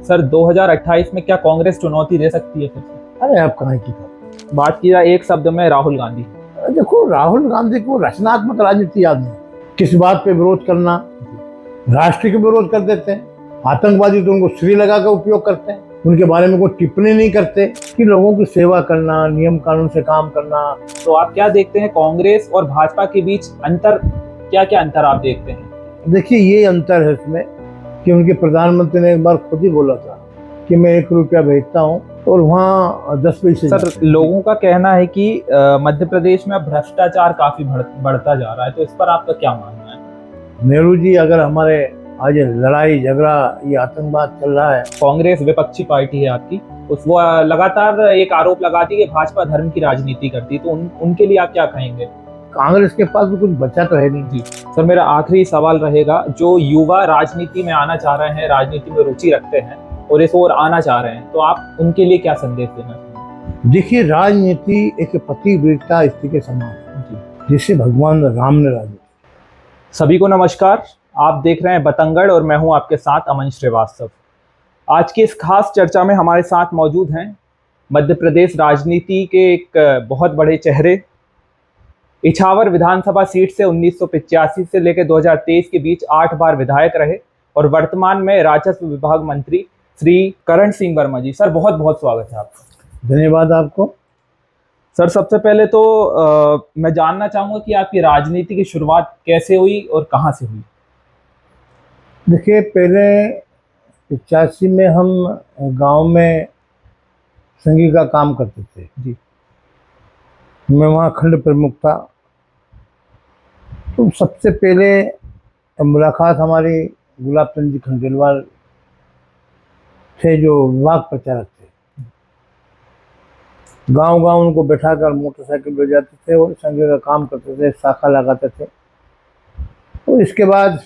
Sir 2028 में क्या कांग्रेस चुनौती दे सकती है फिर से? अरे आप कहाँ की बात। बात की जाए एक शब्द में, राहुल गांधी। देखो, राहुल गांधी को रचनात्मक राजनीति याद नहीं। किस बात पे विरोध करना, राष्ट्र के विरोध कर देते हैं। आतंकवादी तो उनको श्री लगा कर उपयोग करते हैं, उनके बारे में कोई टिप्पणी नहीं करते। कि लोगों की सेवा करना, नियम कानून से काम करना। तो आप क्या देखते हैं कांग्रेस और भाजपा के बीच अंतर, क्या क्या अंतर आप देखते हैं? देखिए, ये अंतर है इसमें कि उनके प्रधानमंत्री ने एक बार खुद ही बोला था कि मैं 1 रुपया भेजता हूँ और वहाँ 10 पैसे। सर, लोगों का कहना है कि मध्य प्रदेश में भ्रष्टाचार काफी बढ़ता जा रहा है, तो इस पर आपका क्या मानना है? नेहरू जी, अगर हमारे आज लड़ाई झगड़ा, ये आतंकवाद चल रहा है। कांग्रेस विपक्षी पार्टी है आपकी, वो लगातार एक आरोप लगाती है कि भाजपा धर्म की राजनीति करती है, तो उनके लिए आप क्या कहेंगे? कांग्रेस के पास भी कुछ बचा तो है नहीं। जी सर, मेरा आखिरी सवाल रहेगा, जो युवा राजनीति में आना चाह रहे हैं, राजनीति में रुचि रखते हैं और इस ओर आना चाह रहे हैं, तो आप उनके लिए क्या संदेश देना चाहेंगे? देखिए, राजनीति एक पतिव्रता स्त्री के समान है, जिसे भगवान राम ने राजी। सभी को नमस्कार, आप देख रहे हैं बतंगड़ और मैं हूं आपके साथ अमन श्रीवास्तव। आज की इस खास चर्चा में हमारे साथ मौजूद हैं मध्य प्रदेश राजनीति के एक बहुत बड़े चेहरे, इछावर विधानसभा सीट से 1985 से लेकर 2023 के बीच 8 बार विधायक रहे और वर्तमान में राजस्व विभाग मंत्री श्री करण सिंह वर्मा जी। सर, बहुत बहुत स्वागत है आपका। धन्यवाद आपको। सर, सबसे पहले तो मैं जानना चाहूँगा कि आपकी राजनीति की शुरुआत कैसे हुई और कहाँ से हुई? देखिए, पहले 85 में हम गांव में संघी का काम करते थे जी। मैं वहाँ खंड प्रमुख था। तो सबसे पहले मुलाकात हमारी गुलाब चंद जी खंडेलवाल थे, जो विभाग प्रचारक थे। गांव गांव उनको बैठाकर मोटरसाइकिल ले जाते थे और संघ का काम करते थे, शाखा लगाते थे। और इसके बाद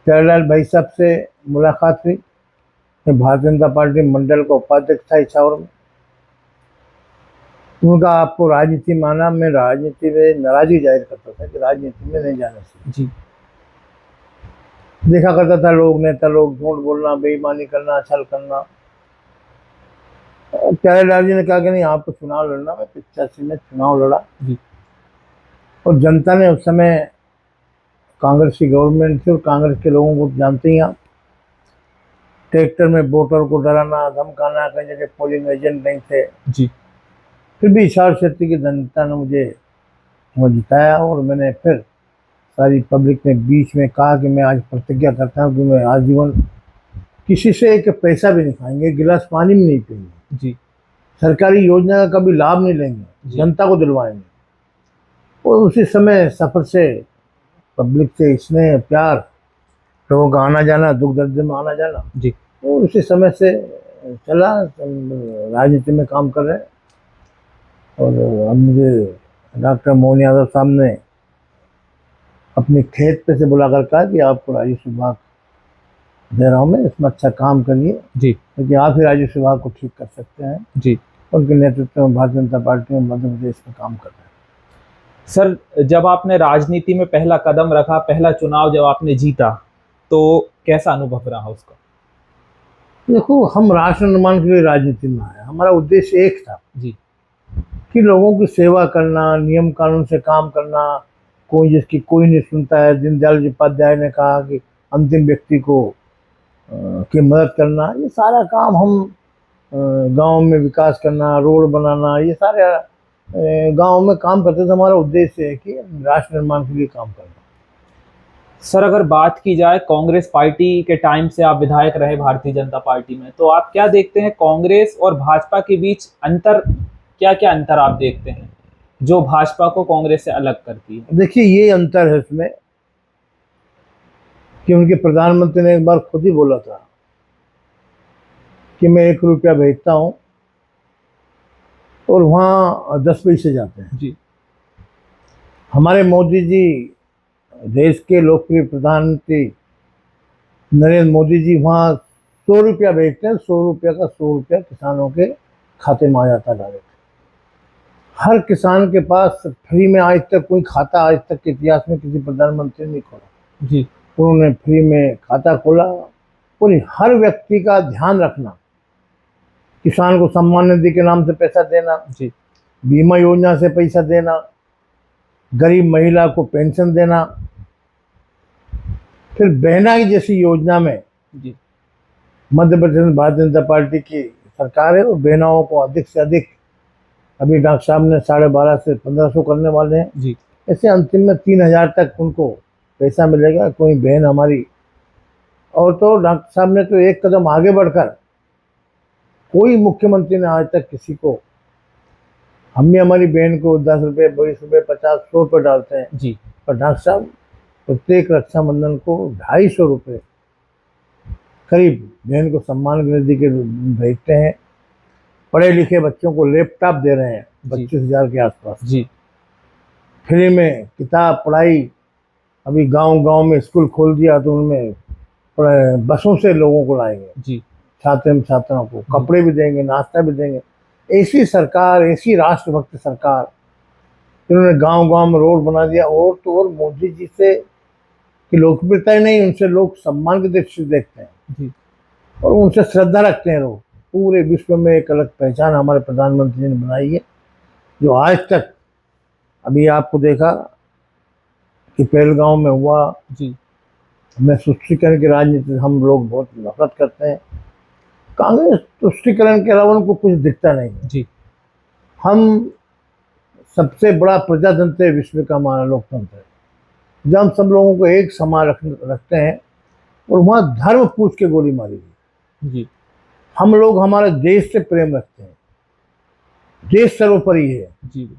प्यारेलाल भाई साहब से मुलाकात हुई। मैं भारतीय जनता पार्टी मंडल का उपाध्यक्ष था इछावर में। उनका आपको राजनीति माना, मैं राजनीति में नाराजगी जाहिर करता था कि राजनीति में नहीं जाना चाहिए। जी। देखा करता था लोग, नेता लोग झूठ बोलना, बेईमानी करना, छल करना। प्यारेलाल जी ने कहा कि नहीं, आपको चुनाव लड़ना। मैं 85 में चुनाव लड़ा जी। और जनता ने उस समय, कांग्रेस की गवर्नमेंट थी और कांग्रेस के लोगों को जानते ही आप, ट्रैक्टर में वोटर को डराना, धमकाना, कई जगह पोलिंग एजेंट नहीं थे। जी। फिर भी इछावर क्षेत्र की जनता ने मुझे जिताया और मैंने फिर सारी पब्लिक ने बीच में कहा कि मैं आज प्रतिज्ञा करता हूँ कि मैं आजीवन किसी से एक पैसा भी नहीं खाएंगे, गिलास पानी भी नहीं पिएंगे। जी। सरकारी योजना का कभी लाभ नहीं लेंगे, जनता को दिलवाएंगे। और उसी समय सफर से पब्लिक से स्नेह प्यार, लोगों का आना जाना, दुख दर्द में आना जाना। जी। और उसी समय से चला, राजनीति में काम कर रहे हैं। और अब मुझे डॉक्टर मोहन यादव साहब ने अपने खेत पे से बुलाकर कहा कि आपको राजस्व विभाग दे रहा हूँ मैं, इसमें अच्छा काम करिए, जी, क्योंकि आप ही राजस्व विभाग को ठीक कर सकते हैं। जी। उनके नेतृत्व में भारतीय जनता पार्टी में मध्य प्रदेश में काम कर रहे हैं। सर, जब आपने राजनीति में पहला कदम रखा, पहला चुनाव जब आपने जीता, तो कैसा अनुभव रहा उसका? देखो, हम राष्ट्र निर्माण के लिए राजनीति में आए। हमारा उद्देश्य एक था जी, कि लोगों की सेवा करना, नियम कानून से काम करना। कोई जिसकी कोई नहीं सुनता है। दीनदयाल जी उपाध्याय ने कहा कि अंतिम व्यक्ति को की मदद करना। ये सारा काम हम गांव में विकास करना, रोड बनाना, ये सारे गांव में काम करते थे। हमारा उद्देश्य है कि राष्ट्र निर्माण के लिए काम करना। सर, अगर बात की जाए कांग्रेस पार्टी के टाइम से आप विधायक रहे भारतीय जनता पार्टी में, तो आप क्या देखते हैं कांग्रेस और भाजपा के बीच अंतर, क्या क्या अंतर आप देखते हैं जो भाजपा को कांग्रेस से अलग करती है? देखिए, ये अंतर है इसमें कि उनके प्रधानमंत्री ने एक बार खुद ही बोला था कि मैं 1 रुपया भेजता हूँ और वहाँ 10 पैसे जाते हैं। जी। हमारे मोदी जी, देश के लोकप्रिय प्रधानमंत्री नरेंद्र मोदी जी, वहाँ 100 रुपया भेजते हैं। 100 रुपया का 100 रुपया किसानों के खाते में आ जाता है डायरेक्ट। हर किसान के पास फ्री में आज तक कोई खाता, आज तक के इतिहास में किसी प्रधानमंत्री ने खोला। जी। उन्होंने फ्री में खाता खोला और हर व्यक्ति का ध्यान रखना, किसान को सम्मान निधि के नाम से पैसा देना, जी बीमा योजना से पैसा देना, गरीब महिला को पेंशन देना, फिर बहना की जैसी योजना में जी मध्य प्रदेश में भारतीय जनता पार्टी की सरकार है और बहनाओं को अधिक से अधिक, अभी डॉक्टर साहब ने 1250 से 1500 करने वाले हैं, जी ऐसे अंतिम में 3000 तक उनको पैसा मिलेगा। कोई बहन हमारी, और तो डॉक्टर साहब ने तो एक कदम आगे बढ़कर, कोई मुख्यमंत्री ने आज तक किसी को, हम भी हमारी बहन को 10 रुपये, 20 रुपये, 50, 100 रुपये डालते हैं, जी पर डॉक्टर साहब प्रत्येक रक्षाबंधन को 250 रुपये करीब बहन को सम्मान निधि के भेजते हैं। पढ़े लिखे बच्चों को लैपटॉप दे रहे हैं 25,000 के आसपास, जी फ्री में किताब पढ़ाई। अभी गांव गांव में स्कूल खोल दिया तो उनमें बसों से लोगों को लाएंगे, जी छात्र छात्राओं को कपड़े भी देंगे, नाश्ता भी देंगे। ऐसी सरकार, ऐसी राष्ट्रभक्त सरकार, इन्होंने गांव गांव में रोड बना दिया। और तो और मोदी जी से की लोकप्रियता ही नहीं, उनसे लोग सम्मान की दृष्टि से देखते हैं जी और उनसे श्रद्धा रखते हैं लोग। पूरे विश्व में एक अलग पहचान हमारे प्रधानमंत्री जी ने बनाई है, जो आज तक, अभी आपको देखा कि पहलगांव में हुआ, जी मैं तुष्टीकरण की राजनीति से हम लोग बहुत नफरत करते हैं। कांग्रेस तुष्टीकरण के अलावा उनको कुछ दिखता नहीं है। जी हम सबसे बड़ा प्रजातंत्र है विश्व का, हमारा लोकतंत्र है, जब हम सब लोगों को एक समान रखते हैं। और वहाँ धर्म पूछ के गोली मारी गई। जी हम लोग हमारे देश से प्रेम रखते हैं, देश सर्वोपरि है, जी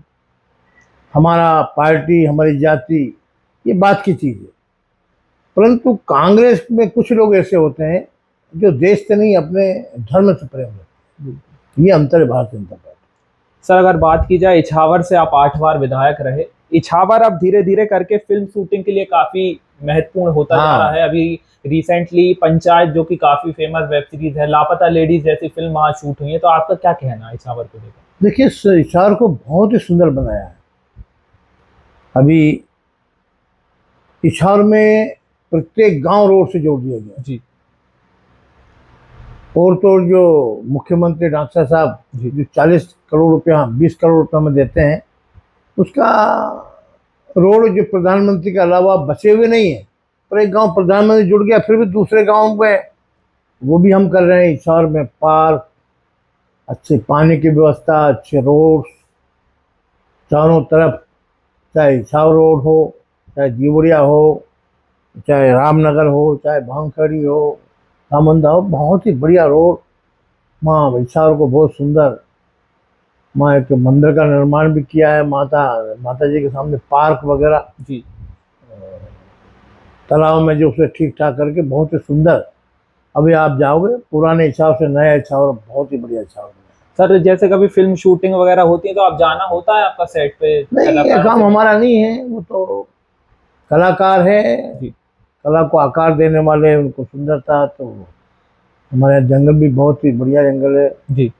हमारा पार्टी, हमारी जाति, ये बात की चीज़ है। परंतु कांग्रेस में कुछ लोग ऐसे होते हैं जो देश से नहीं, अपने धर्म से प्रेम रखते हैं। ये अंतर है भारतीय जनता पार्टी। सर, अगर बात की जाए, इछावर से आप 8 बार विधायक रहे। इछावर अब धीरे धीरे करके फिल्म शूटिंग के लिए काफी महत्वपूर्ण होता जा रहा है। अभी रिसेंटली पंचायत, जो कि काफी फेमस वेब सीरीज है, लापता लेडीज जैसी फिल्म वहाँ शूट हुई है। तो आपका क्या कहना है इछावर को लेकर? देखिए, इस इछावर को बहुत ही सुंदर बनाया है। अभी इछावर में प्रत्येक गांव रोड से जोड़ दिया गया जी। और तो जो मुख्यमंत्री डॉक्टर साहब जो 40 करोड़ रुपया, 20 करोड़ रुपया में देते हैं, उसका रोड जो प्रधानमंत्री के अलावा बचे हुए नहीं है, पर एक गांव प्रधानमंत्री जुड़ गया, फिर भी दूसरे गांव में वो भी हम कर रहे हैं। इछावर में पार्क, अच्छे पानी की व्यवस्था, अच्छे रोड चारों तरफ, चाहे इछावर रोड हो, चाहे जीवड़िया हो, चाहे रामनगर हो, चाहे भांगखड़ी हो, रामंदा हो, बहुत ही बढ़िया रोड। माँ इछावर को बहुत सुंदर, माँ एक मंदिर का निर्माण भी किया है, माता जी के सामने पार्क वगैरह, जी तालाब में जो उसे ठीक ठाक करके बहुत ही सुंदर। अभी आप जाओगे पुराने इछावर से नया इछावर, बहुत ही बढ़िया इछावर। सर, जैसे कभी फिल्म शूटिंग वगैरह होती है तो आप जाना होता है आपका सेट पे? नहीं, ये काम हमारा नहीं है, वो तो कलाकार है जी। कला को आकार देने वाले, उनको सुंदरता। तो हमारे यहाँ जंगल भी बहुत ही बढ़िया जंगल है जी।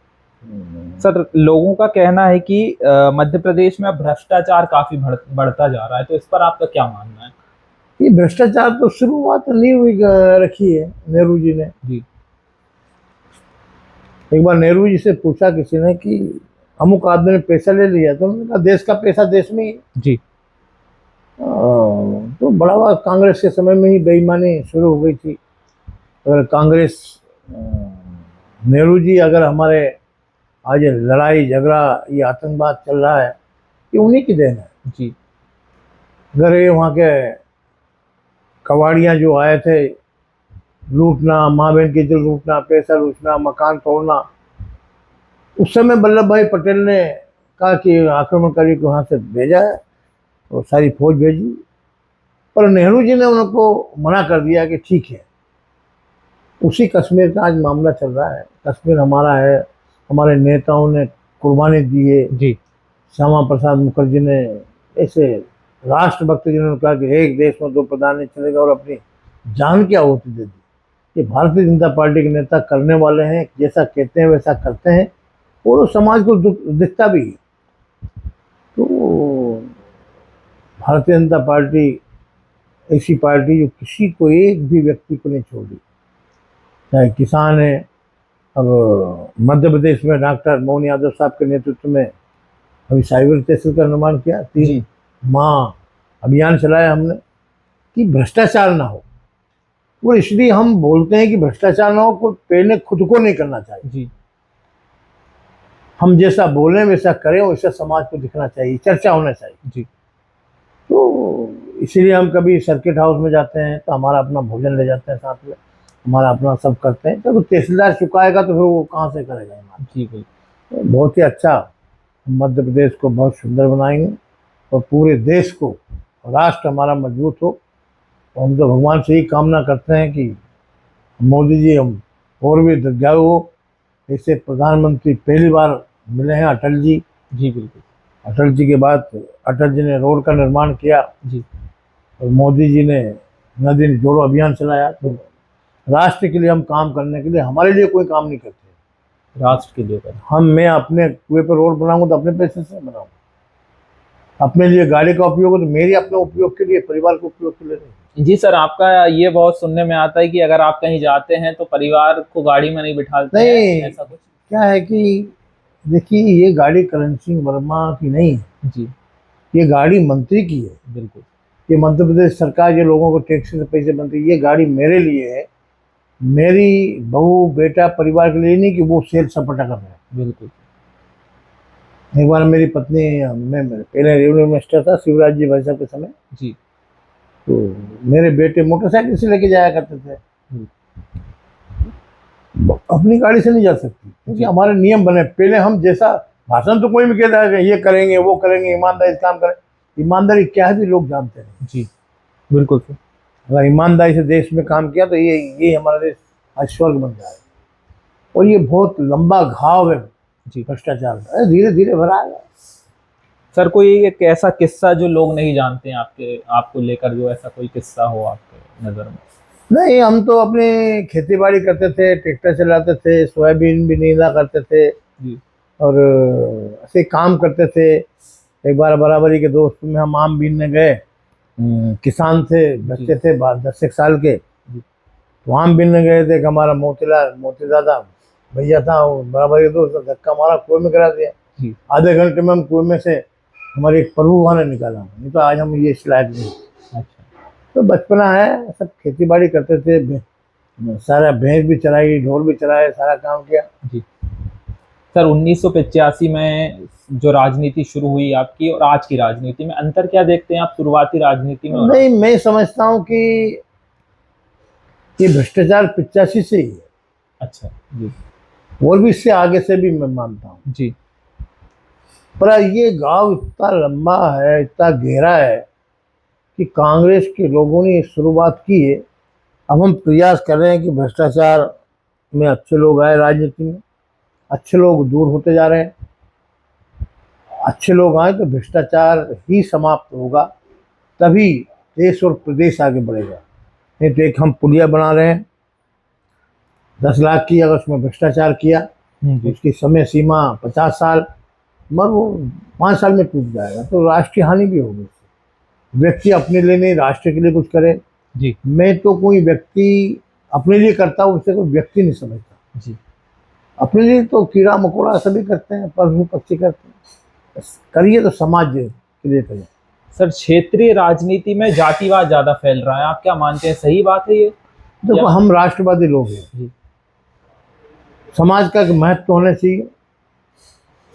सर, लोगों का कहना है कि मध्य प्रदेश में अब भ्रष्टाचार काफी बढ़ता जा रहा है, तो इस पर आपका क्या मानना है? ये भ्रष्टाचार तो शुरुआत नहीं हुई, रखी है नेहरू जी ने। जी। एक बार नेहरू जी से पूछा किसी ने कि अमुक आदमी ने पैसा ले लिया, तो उन्होंने कहा देश का पैसा देश में ही। जी। तो बड़ा बात, कांग्रेस के समय में ही बेईमानी शुरू हो गई थी। अगर कांग्रेस, नेहरू जी, अगर हमारे आज लड़ाई झगड़ा, ये आतंकवाद चल रहा है, ये उन्हीं की देन है। जी। अगर ये वहाँ के कबाड़ियाँ जो आए थे, लूटना, माँ बहन की इज्जत लूटना, पैसा लूटना, मकान तोड़ना, उस समय वल्लभ भाई पटेल ने कहा कि आक्रमणकारी को वहाँ से भेजा है, और सारी फौज भेजी। पर नेहरू जी ने उनको मना कर दिया कि ठीक है। उसी कश्मीर का आज मामला चल रहा है। कश्मीर हमारा है, हमारे नेताओं ने कुर्बानी दी है। जी। श्यामा प्रसाद मुखर्जी ने, ऐसे राष्ट्रभक्त जिन्होंने कहा कि एक देश में 2 प्रधान नहीं चलेगा, और अपनी जान की आहुति दे दी। ये भारतीय जनता पार्टी के नेता करने वाले हैं, जैसा कहते हैं वैसा करते हैं, और वो समाज को दिखता भी है। तो भारतीय जनता पार्टी ऐसी पार्टी जो किसी को, एक भी व्यक्ति को नहीं छोड़ी। चाहे किसान है। अब मध्य प्रदेश में डॉक्टर मोहन यादव साहब के नेतृत्व में अभी साइबर तहसील का निर्माण किया, 3 जी माह अभियान चलाया हमने कि भ्रष्टाचार ना हो। और इसलिए हम बोलते हैं कि भ्रष्टाचार ना हो, को पहले खुद को नहीं करना चाहिए। जी हम जैसा बोलें वैसा करें, वैसा समाज को दिखना चाहिए, चर्चा होना चाहिए। जी तो इसीलिए हम कभी सर्किट हाउस में जाते हैं तो हमारा अपना भोजन ले जाते हैं साथ में, हमारा अपना सब करते हैं। तो तहसीलदार चुकाएगा तो फिर वो कहाँ से करेगा हमारा। जी बिल्कुल। तो बहुत ही अच्छा, मध्य प्रदेश को बहुत सुंदर बनाएंगे और पूरे देश को, राष्ट्र हमारा मजबूत हो। और हम तो भगवान से ही कामना करते हैं कि मोदी जी हम और भी दीर्घायु हो। ऐसे प्रधानमंत्री पहली बार मिले हैं अटल जी। जी बिल्कुल। अटल जी के बाद अटल जी ने रोड का निर्माण किया जी और मोदी जी ने नदी जोड़ो अभियान चलाया। तो राष्ट्र के लिए हम काम करने के लिए, हमारे लिए कोई काम नहीं करते। राष्ट्र के लिए करें। मैं अपने कुएं पर रोड बनाऊंगा तो अपने पैसे से बनाऊंगा, अपने लिए गाड़ी का उपयोग हो तो मेरी अपने उपयोग के लिए, परिवार के उपयोग के लिए नहीं। जी सर, आपका ये बहुत सुनने में आता है कि अगर आप कहीं जाते हैं तो परिवार को गाड़ी में नहीं बिठाते हैं, नहीं, ऐसा कुछ? क्या है कि देखिए, ये गाड़ी करण सिंह वर्मा की नहीं है, जी ये गाड़ी मंत्री की है। बिल्कुल। ये मध्य प्रदेश सरकार ये लोगों को टैक्स से पैसे बनती है। ये गाड़ी मेरे लिए है, मेरी बहू बेटा परिवार के लिए नहीं कि वो सेल सपाटा कर रहे हैं। बिल्कुल। एक बार मेरी पत्नी, मैं मेरे पहले रेवन्यू मिनिस्टर था शिवराज जी भाई साहब के समय, जी तो मेरे बेटे मोटरसाइकिल से लेके जाया करते थे। अपनी गाड़ी से नहीं जा सकती क्योंकि हमारे नियम बने। पहले हम जैसा भाषण तो कोई भी कहता है कि ये करेंगे वो करेंगे, ईमानदारी से काम करें। ईमानदारी क्या है भी लोग जानते हैं। जी बिल्कुल सर। अगर ईमानदारी से देश में काम किया तो ये हमारा देश आज स्वर्ग बन जाएगा। और ये बहुत लंबा घाव है जी भ्रष्टाचार का, धीरे धीरे भराएगा। सर, कोई एक ऐसा किस्सा जो लोग नहीं जानते हैं आपको लेकर, जो ऐसा कोई किस्सा हो आपके नज़र में? नहीं, हम तो अपनी खेती बाड़ी करते थे, ट्रैक्टर चलाते थे, सोयाबीन भी नीला करते थे जी और ऐसे काम करते थे। एक बार बराबरी के दोस्त में हम आम बीनने गए, किसान थे, बच्चे थे 10 साल के, तो आम बीनने गए थे। हमारा मोतीदादा भैया था, वो बराबरी के दोस्त, धक्का मारा, कुएं में गिरा दिया। जी आधे घंटे में हम कुएं में से हमारे एक प्रभु भाई ने निकाला, नहीं तो आज हम ये इस लायक नहीं। अच्छा। तो बचपना है, सब खेती बाड़ी करते थे, सारा भैंस भी चराई, ढोल भी चराए, सारा काम किया। जी सर, 1985 में जो राजनीति शुरू हुई आपकी और आज की राजनीति में अंतर क्या देखते हैं आप, शुरुआती राजनीति में? नहीं, मैं समझता हूँ कि ये भ्रष्टाचार 85 से ही है, अच्छा जी। और भी इससे आगे से भी मैं मानता हूँ। जी पर ये गांव इतना लंबा है, इतना गहरा है कि कांग्रेस के लोगों ने शुरुआत की है। अब हम प्रयास कर रहे हैं कि भ्रष्टाचार में अच्छे लोग आए राजनीति में, अच्छे लोग दूर होते जा रहे हैं। अच्छे लोग आए तो भ्रष्टाचार ही समाप्त होगा, तभी देश और प्रदेश आगे बढ़ेगा। नहीं तो एक हम पुलिया बना रहे हैं 10 लाख की, अगर उसमें भ्रष्टाचार किया जी उसकी समय सीमा 50 साल, मगर वो 5 साल में टूट जाएगा, तो राष्ट्र की हानि भी होगी। व्यक्ति अपने लिए नहीं, राष्ट्र के लिए कुछ करे। जी मैं तो कोई व्यक्ति अपने लिए करता हूँ, उसे कोई व्यक्ति नहीं समझता। जी। अपने लिए तो कीड़ा मकोड़ा सभी करते हैं, पशु पक्षी करते हैं, बस करिए तो समाज के लिए करिए। सर, क्षेत्रीय राजनीति में जातिवाद ज्यादा फैल रहा है, आप क्या मानते हैं, सही बात है ये? देखो, हम राष्ट्रवादी लोग हैं, जी समाज का एक महत्व होना चाहिए।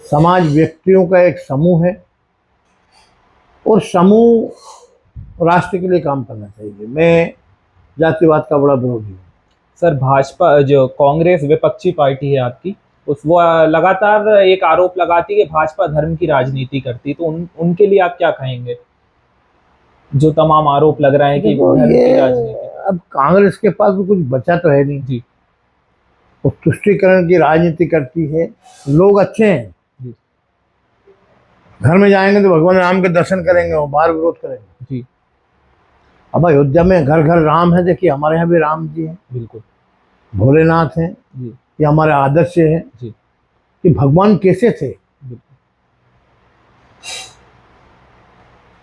समाज व्यक्तियों का एक समूह है और समूह राष्ट्र के लिए काम करना चाहिए। मैं जातिवाद का बड़ा विरोधी हूँ। सर, भाजपा जो कांग्रेस विपक्षी पार्टी है आपकी, वो लगातार एक आरोप लगाती है कि भाजपा धर्म की राजनीति करती है, तो उनके लिए आप क्या कहेंगे, जो तमाम आरोप लग रहे हैं कि देखो, धर्म ये की राजनीति? अब कांग्रेस के पास तो कुछ बचा तो है नहीं, जी वो तुष्टीकरण की राजनीति करती है। लोग अच्छे हैं, जी घर में जाएंगे तो भगवान राम के दर्शन करेंगे, वो बाहर विरोध करेंगे। जी अब अयोध्या में घर घर राम है, देखिए हमारे यहाँ भी राम जी हैं, बिल्कुल। भोलेनाथ हैं, जी ये हमारे आदर्श है जी कि भगवान कैसे थे। बिल्कुल।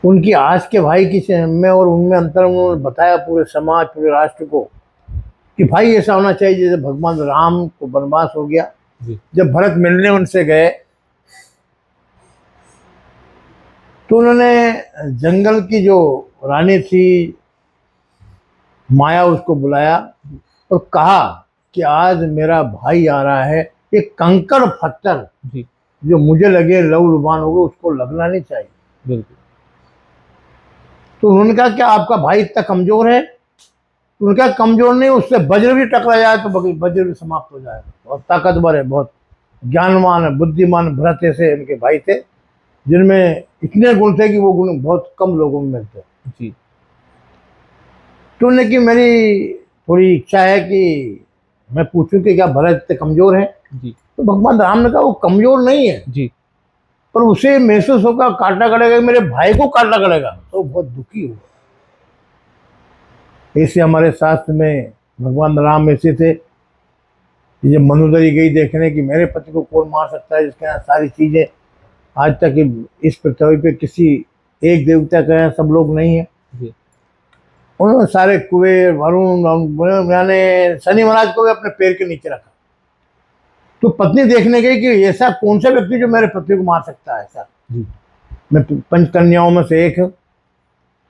उनकी आज के भाई किसे हैं, में और उनमें अंतर उन्होंने बताया पूरे समाज, पूरे राष्ट्र को कि भाई ऐसा होना चाहिए जैसे भगवान राम को वनवास हो गया, जी जब भरत मिलने उनसे गए तो उन्होंने जंगल की जो रानी थी माया उसको बुलाया और कहा कि आज मेरा भाई आ रहा है, एक कंकड़ पत्थर जी जो मुझे लगे लहू लुभान हो गए उसको लगना नहीं चाहिए। बिल्कुल। तो उन्होंने कहा क्या आपका भाई इतना कमजोर है? उन्होंने कहा कमजोर नहीं, उससे वज्र भी टकरा जाए तो वज्र भी समाप्त हो जाएगा, बहुत ताकतवर है, बहुत ज्ञानवान है, बुद्धिमान। भरत ऐसे उनके भाई थे जिनमें इतने गुण थे कि वो गुण बहुत कम लोगों में मिलते। जी तो उन्होंने कि मेरी थोड़ी इच्छा है कि मैं पूछूं कि क्या भरत इतने कमजोर है? जी तो भगवान राम ने कहा वो कमजोर नहीं है, जी पर उसे महसूस होगा काटना पड़ेगा, मेरे भाई को काटना पड़ेगा, तो बहुत दुखी हुआ। ऐसे हमारे शास्त्र में भगवान राम ऐसे थे, ये मनुदरी गई देखने की मेरे पति को कौन मार सकता है, जिसके यहाँ सारी चीजें आज तक इस पृथ्वी पे किसी एक देवता के यहाँ सब लोग नहीं है। जी उन्होंने सारे कुबेर वरुण यानी शनि महाराज को भी अपने पैर के नीचे रखा। तो पत्नी देखने गई कि ऐसा कौन सा व्यक्ति जो मेरे पति को मार सकता है, ऐसा जी मैं पंच कन्याओं में से एक हूँ।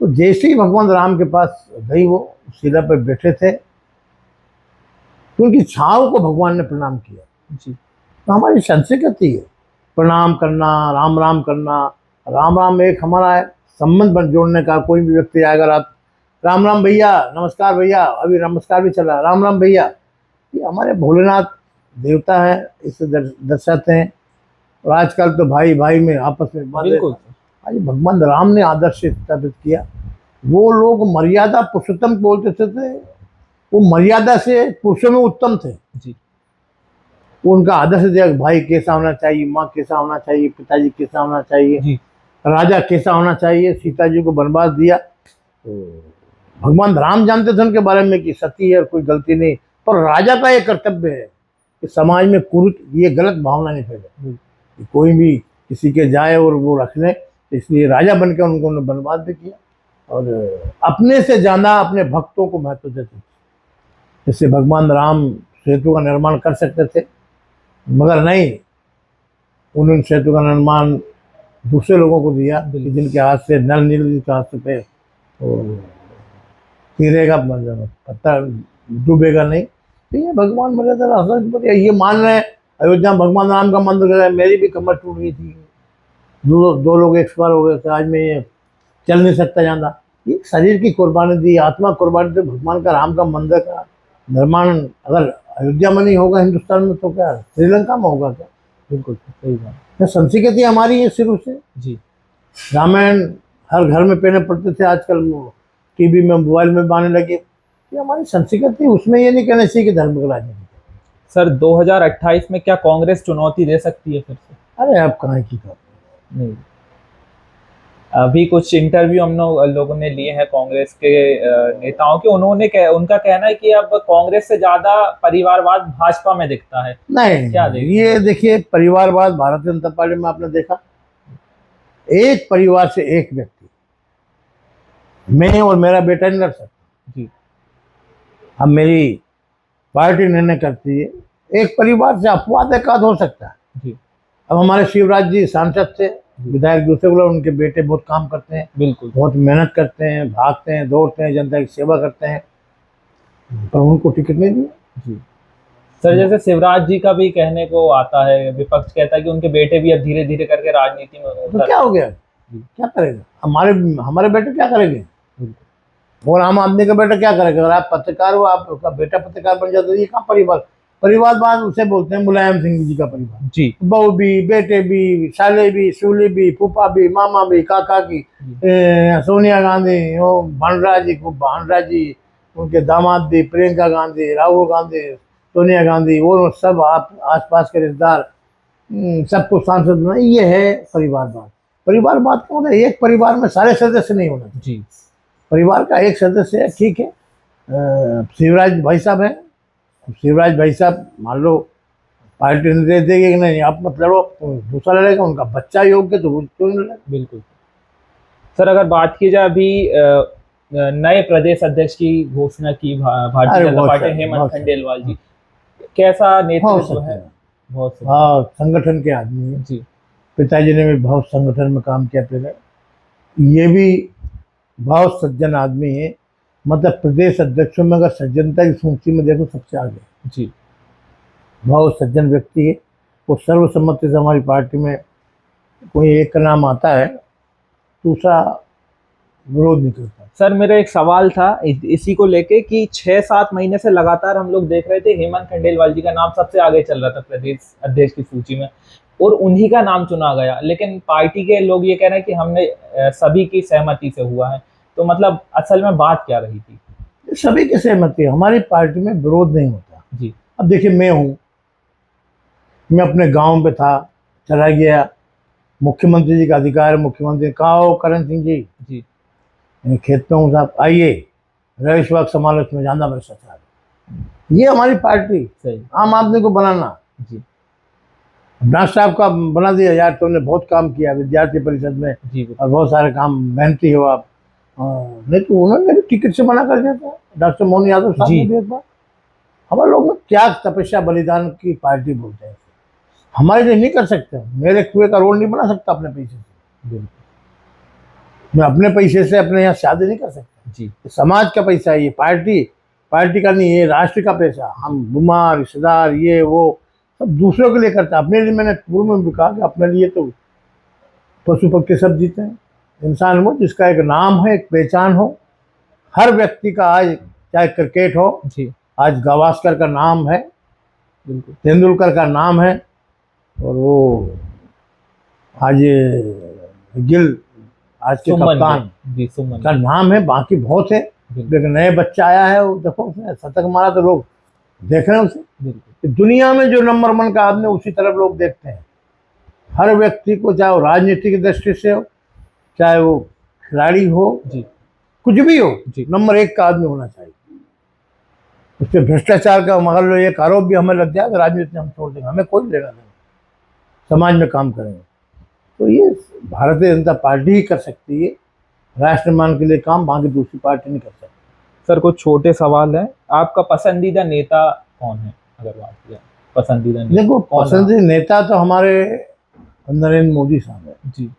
तो जैसे ही भगवान राम के पास गई, वो शिला पर बैठे थे, तो उनकी छाव को भगवान ने प्रणाम किया। जी तो हमारी संस्कृति है प्रणाम करना, राम राम करना। राम राम एक हमारा है संबंध बन जोड़ने का। कोई भी व्यक्ति आएगा, आप राम राम भैया, नमस्कार भैया, अभी नमस्कार भी चला, राम राम भैया, ये हमारे भोलेनाथ देवता है, इसे दर्शाते हैं। और आजकल तो भाई भाई में आपस में बिल्कुल। आज भगवान राम ने आदर्श स्थापित किया। वो लोग मर्यादा पुरुषोत्तम बोलते थे, वो मर्यादा से पुरुषों में उत्तम थे। जी वो उनका आदर्श दिया, भाई कैसा होना चाहिए, माँ कैसा होना चाहिए, पिताजी कैसा होना चाहिए, जी राजा कैसा होना चाहिए। सीता जी को वनवास दिया तो भगवान राम जानते थे उनके बारे में कि सती है और कोई गलती नहीं, पर राजा का ये कर्तव्य है कि समाज में कुरुत ये गलत भावना नहीं फैले कि कोई भी किसी के जाए और वो रख ले। तो इसलिए राजा बन के उनको वनवास भी किया और अपने से ज़्यादा अपने भक्तों को महत्व देते थे। जिससे भगवान राम सेतु का निर्माण कर सकते थे, मगर नहीं, उन्होंने सेतु का निर्माण दूसरे लोगों को दिया कि जिनके हाथ से नल नील के हाथ पे तीरेगा, पत्थर डूबेगा नहीं। तो ये भगवान मर्यादा ये मान रहे हैं। अयोध्या में भगवान राम का मंदिर गया, मेरी भी कमर टूट गई थी, दो लोग एक्सपायर हो गए थे, आज मैं ये चल नहीं सकता ज़्यादा। ये शरीर की कुर्बानी दी, आत्मा कुर्बानी दी। भगवान का राम का मंदिर का निर्माण अगर अयोध्या में नहीं होगा हिंदुस्तान में, तो क्या श्रीलंका में होगा क्या? बिल्कुल सही बात। ये संस्कृति हमारी है शुरू से। जी रामायण हर घर में पहने पड़ते थे, आजकल टीवी में मोबाइल में आने लगे। ये हमारी संस्कृति, उसमें ये नहीं कहना चाहिए कि धर्म का राजनीति। सर 2028 में क्या कांग्रेस चुनौती दे सकती है फिर से? अरे आप कहाँ की बात नहीं, अभी कुछ इंटरव्यू हम लोगों ने लिए हैं कांग्रेस के नेताओं के, उनका कहना है कि अब कांग्रेस से ज्यादा परिवारवाद भाजपा में दिखता है। नहीं, क्या ये देखिए परिवारवाद भारतीय जनता पार्टी में आपने देखा, एक परिवार से एक व्यक्ति, मैं और मेरा बेटा नहीं लड़ सकता जी। अब मेरी पार्टी निर्णय करती है, एक परिवार से अपवाद एकाध हो सकता है जी। अब हमारे शिवराज जी सांसद थे, विधायक दूसरे को, उनके बेटे बहुत काम करते हैं, बिल्कुल बहुत मेहनत करते हैं, भागते हैं, दौड़ते हैं, जनता की सेवा करते हैं, पर उनको टिकट नहीं दिया जी। सर जैसे शिवराज जी का भी कहने को आता है, विपक्ष कहता है कि उनके बेटे भी अब धीरे धीरे करके राजनीति में तो क्या हो गया, क्या करेगा? हमारे बेटे क्या करेंगे? और आम आदमी का बेटा क्या करेगा? अगर आप पत्रकार हो, आपका बेटा पत्रकार बन जाता है, ये कहाँ परिवारवाद उसे बोलते हैं। मुलायम सिंह जी का परिवार जी, बहू भी, बेटे भी, साले भी, सूली भी, फूफा भी, मामा भी, काका की, सोनिया गांधी, वो भांडरा जी को, भांडरा जी, उनके दामाद भी, प्रियंका गांधी, राहुल गांधी, सोनिया गांधी, वो सब आप आसपास के रिश्तेदार, सबको सांसद बनाए। ये है परिवारवाद। परिवारवाद का मतलब एक परिवार में सारे सदस्य नहीं होना जी। परिवार का एक सदस्य है, ठीक है। शिवराज भाई साहब हैं, शिवराज भाई साहब मान लो पार्टी ने दे देगी कि नहीं आप मत लड़ो, दूसरा लड़ेगा, उनका बच्चा योग्य तो क्यों नहीं लड़ेगा। बिल्कुल। सर अगर बात की जाए अभी नए प्रदेश अध्यक्ष की घोषणा की भारतीय अरे जनता बहुत पार्टी, सही, हेमंत बहुत सही। खंडेलवाल जी, कैसा बहुत नेतृत्व है? सच्चा है। बहुत सही। हाँ, संगठन के आदमी है। जी पिताजी ने भी बहुत संगठन में काम किया पहले। ये भी बहुत सज्जन आदमी है। मतलब प्रदेश अध्यक्षों में अगर सज्जनता की सूची में देखो सबसे आगे। जी बहुत सज्जन व्यक्ति है। वो सर्वसम्मति से हमारी पार्टी में कोई एक का नाम आता है, दूसरा विरोध नहीं करता। सर, मेरा एक सवाल था इसी को लेके कि 6-7 महीने से लगातार हम लोग देख रहे थे हेमंत खंडेलवाल जी का नाम सबसे आगे चल रहा था प्रदेश अध्यक्ष की सूची में, और उन्हीं का नाम चुना गया, लेकिन पार्टी के लोग ये कह रहे हैं कि हमने सभी की सहमति से हुआ है। तो मतलब असल में बात क्या रही थी? सभी की सहमति है, हमारी पार्टी में विरोध नहीं होता। जी अब देखिए, मैं अपने गांव पे था, चला गया, मुख्यमंत्री जी का अधिकार है, मुख्यमंत्री कहा हो करण सिंह जी, जी मैं खेत में हूँ साहब, आइए रईस बाग समालोचना में जाना भ्रष्टाचार। ये हमारी पार्टी, सही। आम आदमी को बनाना। जी ब्रांच साहब का बना दिया, यार तुमने बहुत काम किया विद्यार्थी परिषद में जी और बहुत सारे काम, मेहनती हो आप। नहीं तो उन्होंने भी टिकट से मना कर दिया था, डॉक्टर मोहन यादव साहब जी ने भी एक बार। हमारे लोग में त्याग तपस्या बलिदान की पार्टी बोलते हैं। हमारे लिए नहीं कर सकते, मेरे कुएं का रोड नहीं बना सकता अपने पैसे से। बिल्कुल। मैं अपने पैसे से अपने यहाँ शादी नहीं कर सकता। जी समाज का पैसा है ये, पार्टी का नहीं, ये राष्ट्र का पैसा। हम बीमार रिश्तेदार ये वो सब दूसरों के लिए करते हैं, अपने लिए। मैंने पूर्व में भी कहा कि अपने लिए तो पशु पक्षी सब जीते हैं। इंसान वो जिसका एक नाम है, एक पहचान हो। हर व्यक्ति का आज, चाहे क्रिकेट हो, जी आज गावस्कर का नाम है, बिल्कुल। तेंदुलकर का नाम है, और वो आज गिल, आज के सुमन कप्तान जी, सुमन का नाम है। बाकी बहुत है, बिल्कुल लेकिन नए बच्चा आया है, वो देखो उसने शतक मारा तो लोग देख रहे हैं उसे। बिल्कुल। कि दुनिया में जो नंबर 1 का आदमी, उसी तरफ लोग देखते हैं। हर व्यक्ति को, चाहे वो राजनीति की दृष्टि से हो, चाहे वो खिलाड़ी हो, जी कुछ भी हो, जी नंबर 1 का आदमी होना चाहिए। उस पर भ्रष्टाचार का मगर लो एक आरोप भी हमें लग जाए, राजनीति हम छोड़ देंगे, हमें कोई लेना नहीं, समाज में काम करेंगे। तो ये भारतीय जनता पार्टी ही कर सकती है राष्ट्र निर्माण के लिए काम, बाकी दूसरी पार्टी नहीं कर सकती। सर, कुछ छोटे सवाल है। आपका पसंदीदा नेता कौन है, अगर बात किया पसंदीदा नेता? देखो, कौन है? पसंदीदा नेता तो हमारे नरेंद्र मोदी साहब है, जी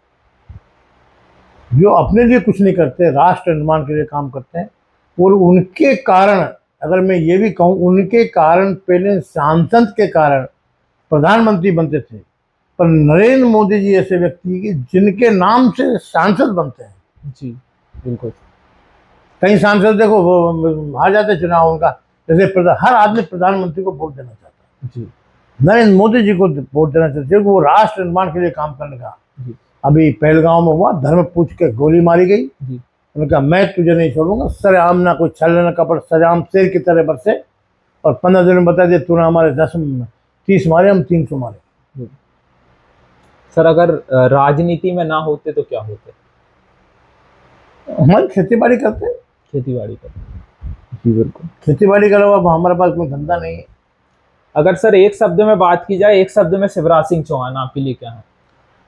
जो अपने लिए कुछ नहीं करते, राष्ट्र निर्माण के लिए काम करते हैं। और उनके कारण, अगर मैं ये भी कहूँ, उनके कारण पहले सांसद के कारण प्रधानमंत्री बनते थे, पर नरेंद्र मोदी जी ऐसे व्यक्ति कि जिनके नाम से सांसद बनते हैं। जी बिल्कुल। कई सांसद देखो वो हार जाते चुनाव उनका, जैसे हर आदमी प्रधानमंत्री को वोट देना चाहता है, जी नरेंद्र मोदी जी को वोट देना चाहते हैं, वो राष्ट्र निर्माण के लिए काम करने का। जी अभी पहलगांव में हुआ, धर्म पूछ के गोली मारी गई, जी उन्होंने कहा मैं तुझे नहीं छोड़ूंगा, सरेआम ना कोई छल ना कपट, सरेआम शेर की तरह बरसे, और 15 दिन में बता दिया तूने हमारे 30 मारे, हम 300 मारे। सर, अगर राजनीति में ना होते तो क्या होते? हमारी खेती बाड़ी करते हैं, खेती बाड़ी पर। जी बिल्कुल। खेती बाड़ी के अलावा अब हमारे पास कोई धंधा नहीं है। अगर सर एक शब्द में बात की जाए, एक शब्द में शिवराज सिंह चौहान आपके लिए क्या है?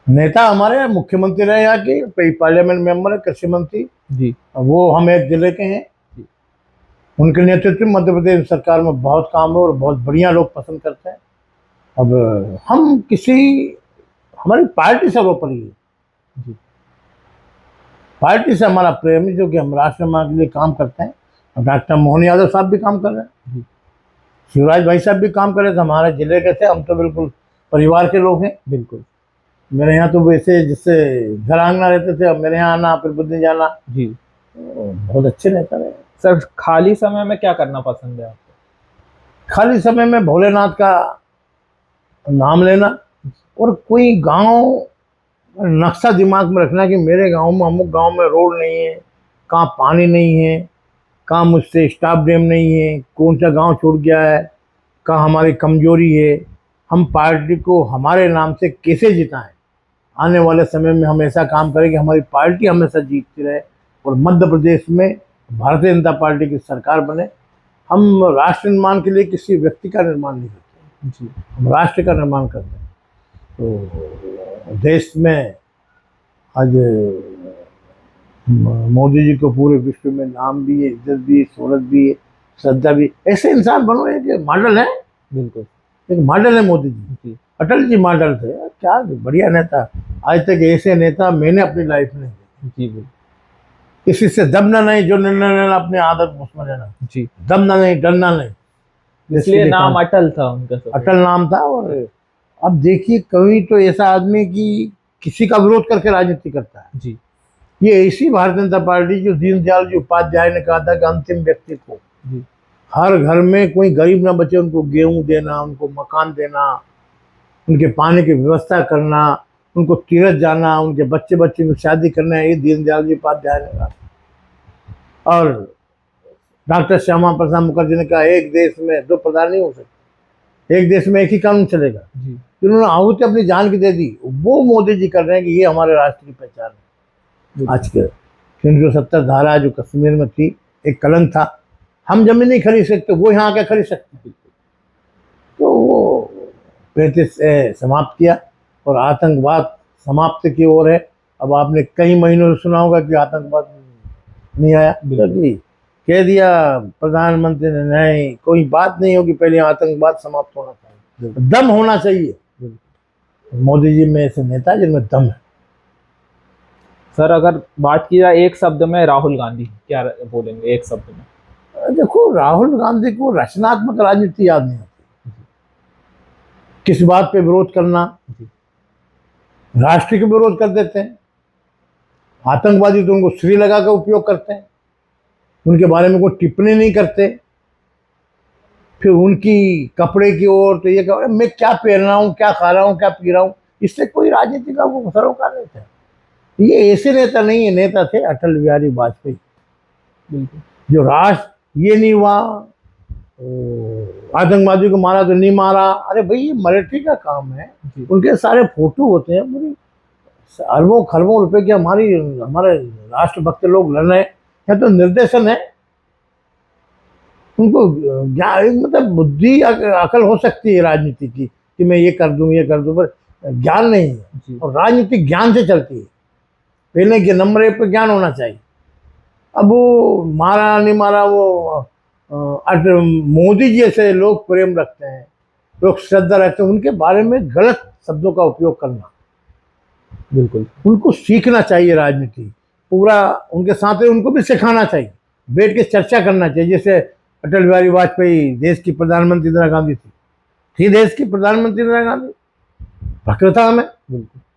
नेता हमारे मुख्यमंत्री रहे यहाँ के, पार्लियामेंट मेंबर है, कृषि मंत्री, जी वो हम एक जिले के हैं। जी। उनके नेतृत्व में मध्य प्रदेश सरकार में बहुत काम है और बहुत बढ़िया लोग पसंद करते हैं। अब हम हमारी पार्टी सर्वोपरि है, जी पार्टी से हमारा प्रेम है, जो कि हम राष्ट्र निर्माण के लिए काम करते हैं। और डॉक्टर मोहन यादव साहब भी काम कर रहे हैं, जी शिवराज भाई साहब भी काम कर रहे थे, हमारे जिले के थे। हम तो बिल्कुल परिवार के लोग हैं। बिल्कुल। मेरे यहाँ तो वैसे जिससे घर आंगना रहते थे, अब मेरे यहाँ आना फिर बुद्धि जाना, जी बहुत अच्छे नेता रहे। सर, खाली समय में क्या करना पसंद है आपको? खाली समय में भोलेनाथ का नाम लेना, और कोई गांव नक्शा दिमाग में रखना कि मेरे गांव में, अमुक गांव में रोड नहीं है, कहाँ पानी नहीं है, कहाँ मुझसे स्टाफ डैम नहीं है, कौन सा गांव छूट गया है, कहाँ हमारी कमजोरी है, हम पार्टी को हमारे नाम से कैसे जिताएं। आने वाले समय में हम ऐसा काम करें कि हमारी पार्टी हमेशा जीतती रहे और मध्य प्रदेश में भारतीय जनता पार्टी की सरकार बने। हम राष्ट्र निर्माण के लिए किसी व्यक्ति का निर्माण नहीं करते, जी हम राष्ट्र का निर्माण करते हैं। तो देश में आज मोदी जी को पूरे विश्व में नाम भी है, इज्जत भी है, शोहरत भी है, श्रद्धा भी है। ऐसे इंसान बनो, एक मॉडल है, बिल्कुल। एक मॉडल है मोदी जी। जी अटल जी मॉडल थे, क्या बढ़िया नेता। आज तक ऐसे नेता मैंने अपनी लाइफ में नहीं देखे। जी बिल्कुल। किसी से दबना नहीं, जो निर्णय लेना अपनी आदत उसमें लेना, जी, दबना नहीं, डरना नहीं, देश के इसलिए लिए काम। नाम अटल था उनका सब। अटल नाम था। और अब देखिए, कभी तो ऐसा आदमी की किसी का विरोध करके राजनीति करता है। जी ये ऐसी भारतीय जनता पार्टी जो दीनदयाल जी उपाध्याय ने कहा था कि अंतिम व्यक्ति को जी हर घर में कोई गरीब ना बचे, उनको गेहूं देना, उनको मकान देना, उनके पानी की व्यवस्था करना, उनको तीरथ जाना, उनके बच्चे बच्चे की शादी करना, ये दीनदयाल जी उपाध्याय ने कहा। और डॉक्टर श्यामा प्रसाद मुखर्जी ने कहा एक देश में दो प्रधान नहीं हो सकते, एक देश में एक ही कानून चलेगा। जी उन्होंने आहुति अपनी जान की दे दी। वो मोदी जी कर रहे हैं कि ये हमारे राष्ट्र की पहचान है। आज के 370 धारा जो कश्मीर में थी, एक कलंक था। हम जमीन नहीं खरीद सकते, वो यहाँ आके खरीद सकते। तो वो 35 से समाप्त किया और आतंकवाद समाप्त की ओर है। अब आपने कई महीनों से सुना होगा कि आतंकवाद नहीं आया, तो जी कह दिया प्रधानमंत्री ने, नहीं कोई बात नहीं होगी, पहले आतंकवाद समाप्त होना चाहिए, दम होना चाहिए। मोदी जी में ऐसे नेता जिनमें दम है। सर, अगर बात की जाए एक शब्द में, राहुल गांधी, क्या बोलेंगे एक शब्द में? देखो, राहुल गांधी को रचनात्मक राजनीति याद नहीं आती। किस बात पे विरोध करना, राष्ट्र के विरोध कर देते हैं। आतंकवादी तो उनको श्रीलंका का उपयोग करते हैं, उनके बारे में कोई टिप्पणी नहीं करते। फिर उनकी कपड़े की ओर तो ये कह, मैं क्या पहन रहा हूँ, क्या खा रहा हूँ, क्या पी रहा हूँ, इससे कोई राजनीति का वो सरोकार नहीं था। ये ऐसे नेता नहीं है, नेता थे अटल बिहारी वाजपेयी। जो राष्ट्र ये नहीं हुआ, आतंकवादी को मारा तो नहीं मारा, अरे भाई ये मिलिट्री का काम है। उनके सारे फोटो होते हैं, पूरी अरबों खरबों रुपए के हमारे राष्ट्रभक्त लोग लड़ रहे हैं। या तो निर्देशन है, उनको ज्ञान, मतलब बुद्धि अकल हो सकती है राजनीति की कि मैं ये कर दूं, ये कर दूं, पर ज्ञान नहीं है। और राजनीति ज्ञान से चलती है, पहले के नंबर एक पे ज्ञान होना चाहिए। अब वो मारा नहीं मारा, वो मोदी जी ऐसे लोग प्रेम रखते हैं, लोग श्रद्धा रखते हैं, उनके बारे में गलत शब्दों का उपयोग करना, बिल्कुल उनको सीखना चाहिए राजनीति पूरा। उनके साथ उनको भी सिखाना चाहिए, बैठ के चर्चा करना चाहिए। जैसे अटल बिहारी वाजपेयी देश की प्रधानमंत्री इंदिरा गांधी थी देश की प्रधानमंत्री इंदिरा गांधी, फक्र था हमें।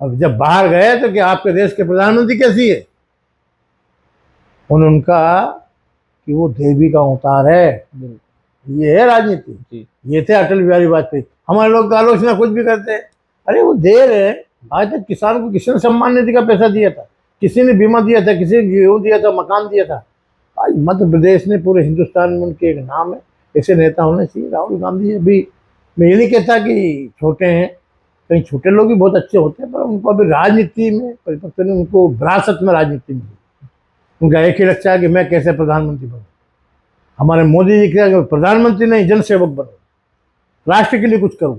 अब जब बाहर गए तो कि आपके देश के प्रधानमंत्री कैसी है, उन्होंने कहा कि वो देवी का अवतार है। ये है राजनीति, ये थे अटल बिहारी वाजपेयी। हमारे लोग तो आलोचना कुछ भी करते हैं, अरे वो दे रहे हैं। आज तक किसान को किसी ने सम्मान निधि का पैसा दिया था, किसी ने बीमा दिया था, किसी ने गेहूं दिया था, मकान दिया था। आज मध्य प्रदेश ने पूरे हिंदुस्तान में उनके एक नाम है। ऐसे नेता होने चाहिए। राहुल गांधी अभी, मैं ये नहीं कहता कि छोटे हैं, कहीं छोटे लोग भी बहुत अच्छे होते हैं, पर उनको अभी राजनीति में परिपक्व नहीं, उनको विरासत में राजनीति में उनका एक ही लक्ष्य है कि मैं कैसे प्रधानमंत्री बनूं। हमारे मोदी जी क्या, प्रधानमंत्री नहीं, जनसेवक बनूं, राष्ट्र के लिए कुछ करूं।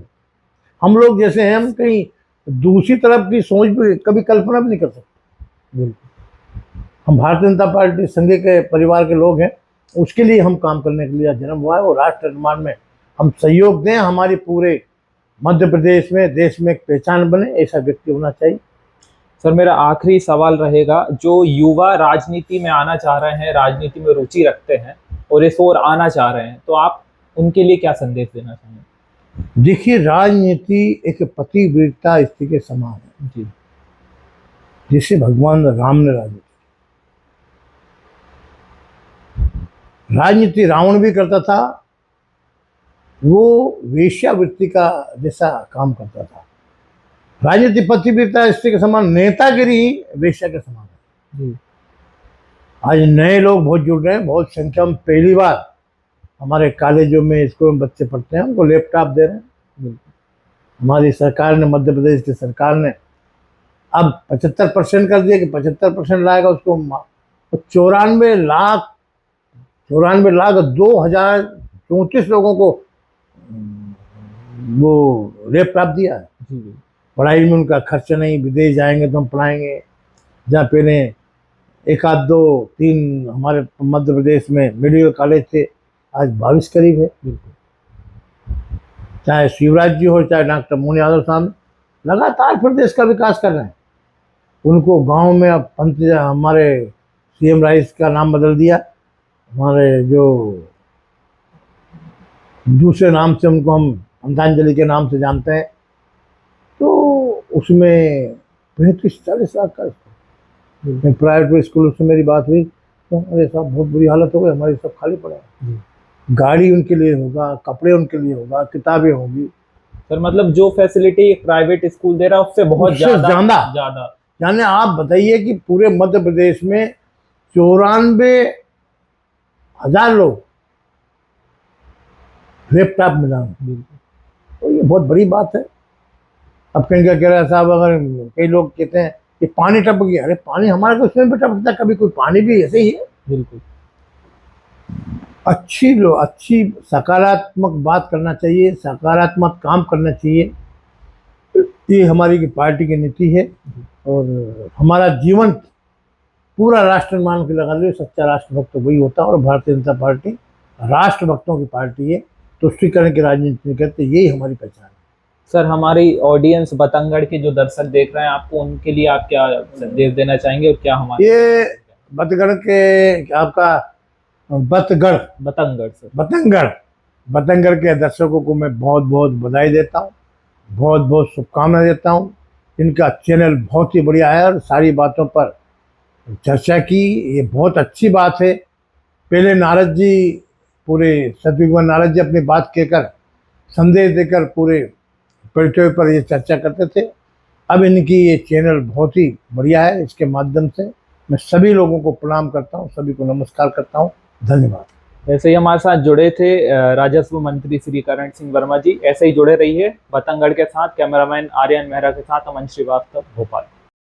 हम लोग जैसे हैं, हम कहीं दूसरी तरफ की सोच भी कभी कल्पना भी नहीं कर सकते। हम भारतीय जनता पार्टी संघ के परिवार के लोग हैं, उसके लिए हम काम करने के लिए जन्म हुआ है। और राष्ट्र निर्माण में हम सहयोग दें, हमारी पूरे मध्य प्रदेश में, देश में एक पहचान बने, ऐसा व्यक्ति होना चाहिए। सर, मेरा आखिरी सवाल रहेगा, जो युवा राजनीति में आना चाह रहे हैं, राजनीति में रुचि रखते हैं और इस ओर आना चाह रहे हैं, तो आप उनके लिए क्या संदेश देना चाहेंगे? देखिए, राजनीति एक पतिव्रता स्त्री के समान है जी, जिसे भगवान राम ने राजनीति रावण भी करता था, वो वेश्यावृत्ति का जैसा काम करता था। राजनीति पतिव्रता स्त्री के समान, नेतागिरी वेश्या के समान है। आज नए लोग बहुत जुड़ रहे हैं, बहुत संख्या में। पहली बार हमारे कॉलेजों में, स्कूलों में बच्चे पढ़ते हैं, उनको लैपटॉप दे रहे हैं। हमारी सरकार ने, मध्य प्रदेश की सरकार ने अब 75% कर दिया कि 75% लाएगा उसको। 94 लाख 2034 लोगों को वो लैपटॉप दिया है। पढ़ाई में उनका खर्च नहीं, विदेश जाएंगे तो हम पढ़ाएंगे। जहाँ पहले एक आध दो तीन हमारे मध्य प्रदेश में मेडिकल कॉलेज थे, आज 22 करीब है। बिल्कुल। चाहे शिवराज जी हो, चाहे डॉक्टर मोहन यादव साहब, लगातार प्रदेश का विकास कर रहे हैं। उनको गांव में अब पंत हमारे सीएम राइस का नाम बदल दिया, हमारे जो दूसरे नाम से उनको हम अंतांजलि के नाम से जानते हैं, तो उसमें 35-40 लाख का प्राइवेट स्कूल से मेरी बात हुई तो अरे साहब बहुत बुरी हालत हो गई, हमारी सब खाली पड़े हैं। गाड़ी उनके लिए होगा, कपड़े उनके लिए होगा, किताबें होगी। सर मतलब जो फैसिलिटी प्राइवेट स्कूल दे रहा है उससे बहुत उससे ज्यादा ज्यादा। यानी आप बताइए कि पूरे मध्य प्रदेश में 94,000 लोग लैपटॉप मिला, तो ये बहुत बड़ी बात है। अब कहीं क्या कह रहा है साहब, अगर कई लोग कहते हैं कि पानी टपक गया, अरे पानी हमारे को उसमें भी टपकता, कभी कोई पानी भी ऐसे ही है। बिल्कुल। अच्छी सकारात्मक बात करना चाहिए, सकारात्मक काम करना चाहिए, ये हमारी की पार्टी की नीति है। और हमारा जीवन पूरा राष्ट्र मान के लगा लो, सच्चा राष्ट्रभक्त तो वही होता है, और भारतीय जनता पार्टी राष्ट्रभक्तों की पार्टी है, तुष्टीकरण की राजनीति नहीं करते, यही हमारी पहचान है। सर हमारी ऑडियंस बतंगड़ के जो दर्शक देख रहे हैं, आपको उनके लिए आप क्या संदेश देना चाहेंगे, और क्या हमारे ये बतगढ़ के आपका बतंगड़ सर बतंगड़ के दर्शकों को मैं बहुत बहुत बधाई देता हूँ, बहुत बहुत शुभकामनाएं देता हूँ। इनका चैनल बहुत ही बढ़िया है और सारी बातों पर चर्चा की, ये बहुत अच्छी बात है। पहले नारद जी, पूरे सतयुग नारद जी अपनी बात कहकर, संदेश देकर पूरे परिचय पर ये चर्चा करते थे। अब इनकी ये चैनल बहुत ही बढ़िया है, इसके माध्यम से मैं सभी लोगों को प्रणाम करता हूँ, सभी को नमस्कार करता हूँ, धन्यवाद। ऐसे ही हमारे साथ जुड़े थे राजस्व मंत्री श्री करण सिंह वर्मा जी। ऐसे ही जुड़े रहिए बतंगड़ के साथ। कैमरामैन आर्यन मेहरा के साथ अमन श्रीवास्तव, भोपाल।